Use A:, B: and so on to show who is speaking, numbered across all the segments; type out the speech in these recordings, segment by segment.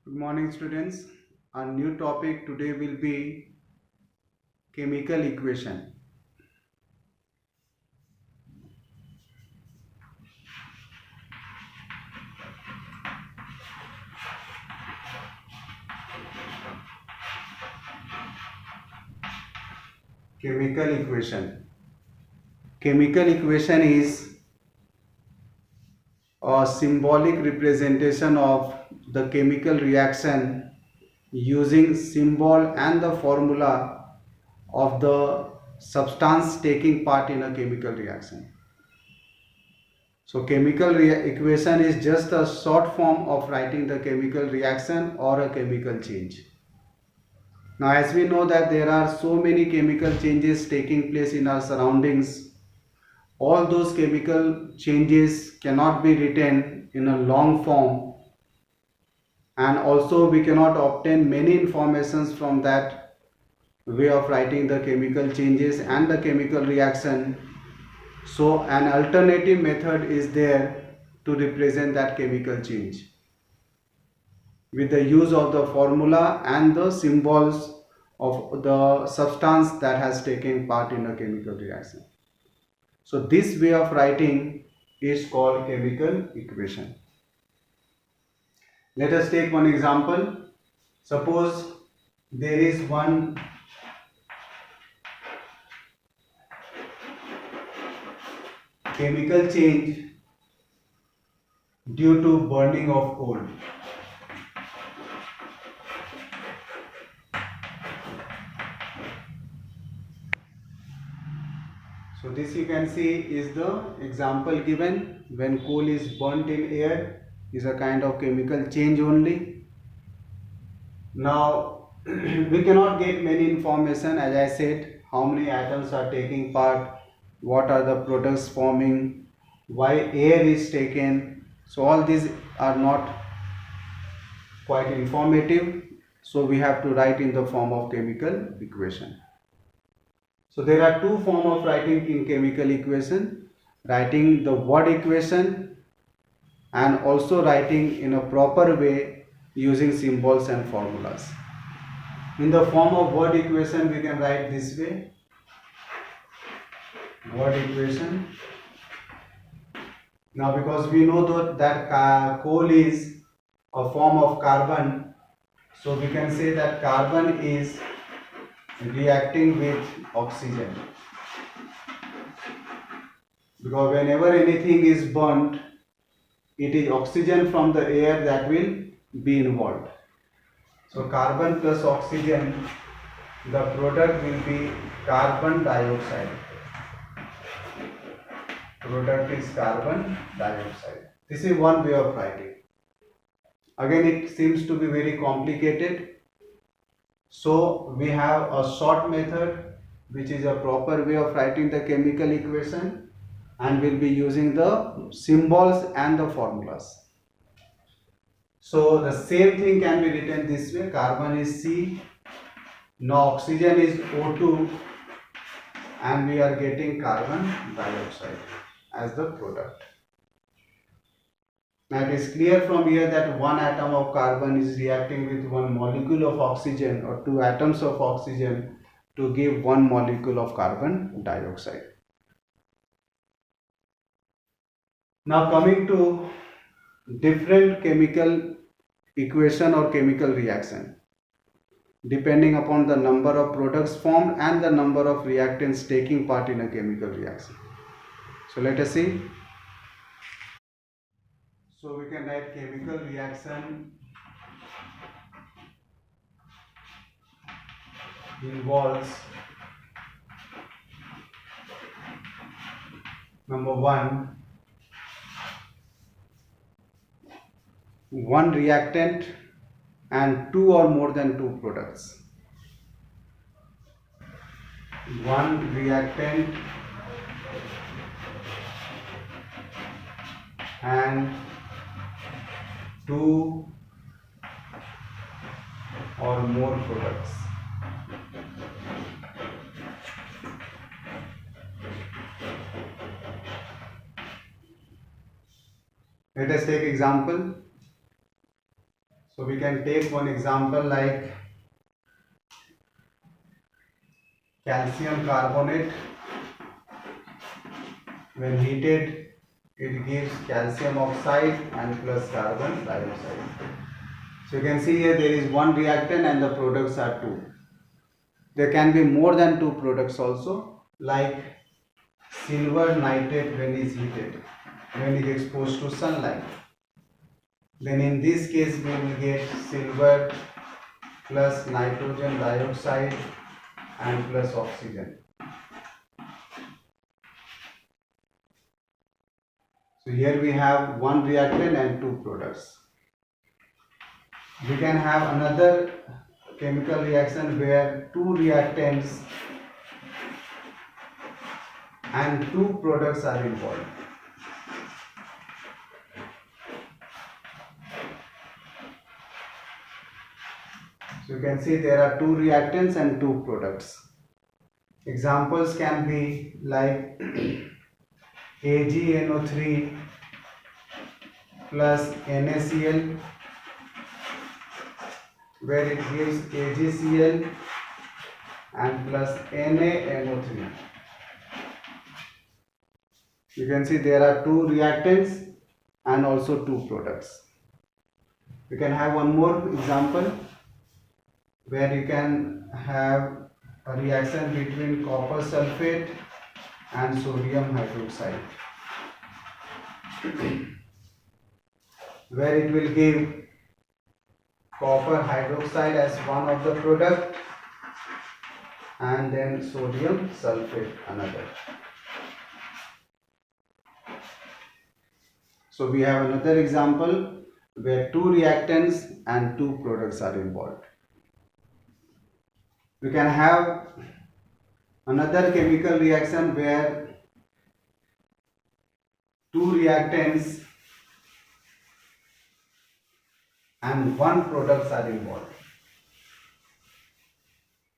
A: Good morning, students. Our new topic today will be chemical equation. Chemical equation. Chemical equation is a symbolic representation of the chemical reaction using symbol and the formula of the substance taking part in a chemical reaction. So chemical equation is just a short form of writing the chemical reaction or a chemical change. Now, as we know that there are so many chemical changes taking place in our surroundings, all those chemical changes cannot be written in a long form, and also we cannot obtain many informations from that way of writing the chemical changes and the chemical reaction. So an alternative method is there to represent that chemical change with the use of the formula and the symbols of the substance that has taken part in a chemical reaction. So this way of writing is called chemical equation. Let us take one example. Suppose there is one chemical change due to burning of coal. So this you can see is the example given. When coal is burnt in air is a kind of chemical change only. Now we cannot get many information, as I said, how many atoms are taking part, what are the products forming, why air is taken. So all these are not quite informative, so we have to write in the form of chemical equation. So there are two forms of writing in chemical equation: writing the word equation and also writing in a proper way using symbols and formulas. In the form of word equation, we can write this way: word equation. Now because we know that coal is a form of carbon, so we can say that carbon is reacting with oxygen, because whenever anything is burnt, it is oxygen from the air that will be involved. So carbon plus oxygen, the product will be carbon dioxide. Product is carbon dioxide. This is one way of writing. Again, it seems to be very complicated. So we have a short method which is a proper way of writing the chemical equation, and we'll be using the symbols and the formulas. So the same thing can be written this way: carbon is C, now oxygen is O2, and we are getting carbon dioxide as the product. Now it is clear from here that one atom of carbon is reacting with one molecule of oxygen or two atoms of oxygen to give one molecule of carbon dioxide. Now coming to different chemical equation or chemical reaction, depending upon the number of products formed and the number of reactants taking part in a chemical reaction. So let us see. So we can write chemical reaction involves number one reactant and two or more than two products. One reactant and two or more products. Let us take example. So we can take one example like calcium carbonate. When heated, it gives calcium oxide and plus carbon dioxide. So you can see here there is one reactant and the products are two. There can be more than two products also, like silver nitrate when is heated, when it is exposed to sunlight. Then in this case we will get silver plus nitrogen dioxide and plus oxygen. So here we have one reactant and two products. We can have another chemical reaction where two reactants and two products are involved. So you can see there are two reactants and two products. Examples can be like AgNO3 plus NaCl, where it gives AgCl and plus NaNO3. You can see there are two reactants and also two products. You can have one more example where you can have a reaction between copper sulfate and sodium hydroxide, where it will give copper hydroxide as one of the product and then sodium sulfate another. So we have another example where two reactants and two products are involved. We can have another chemical reaction where two reactants and one products are involved.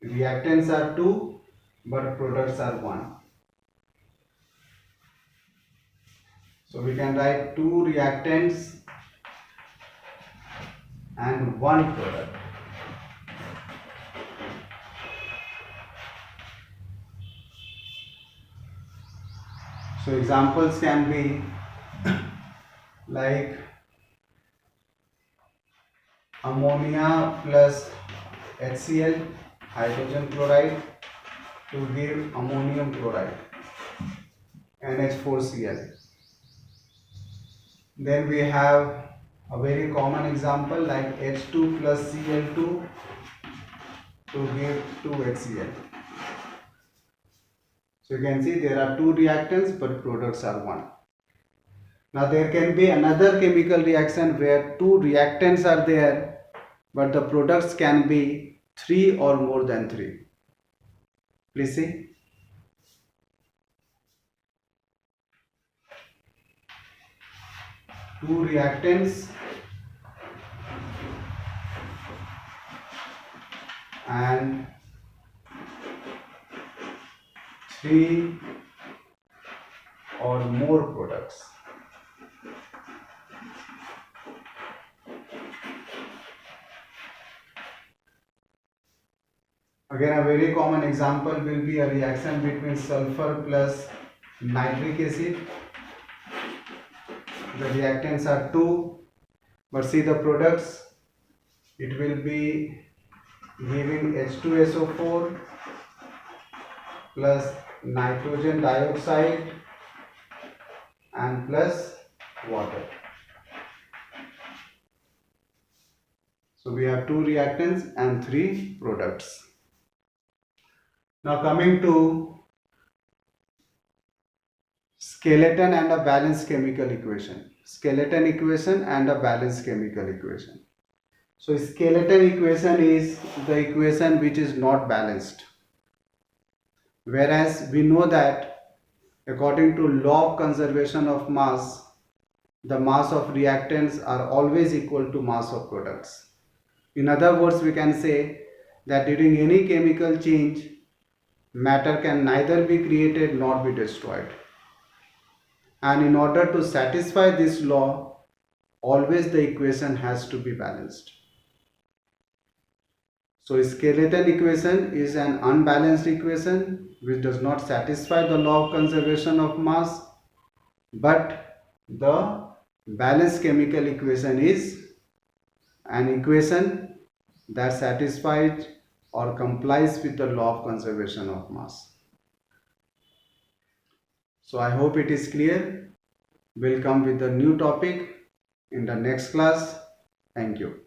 A: Reactants are two but products are one. So we can write two reactants and one product. So examples can be like ammonia plus HCl, hydrogen chloride, to give ammonium chloride, NH4Cl. Then we have a very common example like H2 plus Cl2 to give 2HCl. So you can see there are two reactants but products are one. Now there can be another chemical reaction where two reactants are there but the products can be three or more than three. Please see. Two reactants and three or more products. Again, a very common example will be a reaction between sulfur plus nitric acid. The reactants are two, but see the products, it will be giving H2SO4 plus nitrogen dioxide and plus water. So we have two reactants and three products. Now coming to skeleton and a balanced chemical equation. Skeleton equation and a balanced chemical equation. So skeleton equation is the equation which is not balanced. Whereas we know that according to law of conservation of mass, the mass of reactants are always equal to mass of products. In other words, we can say that during any chemical change, matter can neither be created nor be destroyed. And in order to satisfy this law, always the equation has to be balanced. So skeleton equation is an unbalanced equation which does not satisfy the law of conservation of mass, but the balanced chemical equation is an equation that satisfies or complies with the law of conservation of mass. So I hope it is clear. We'll come with a new topic in the next class. Thank you.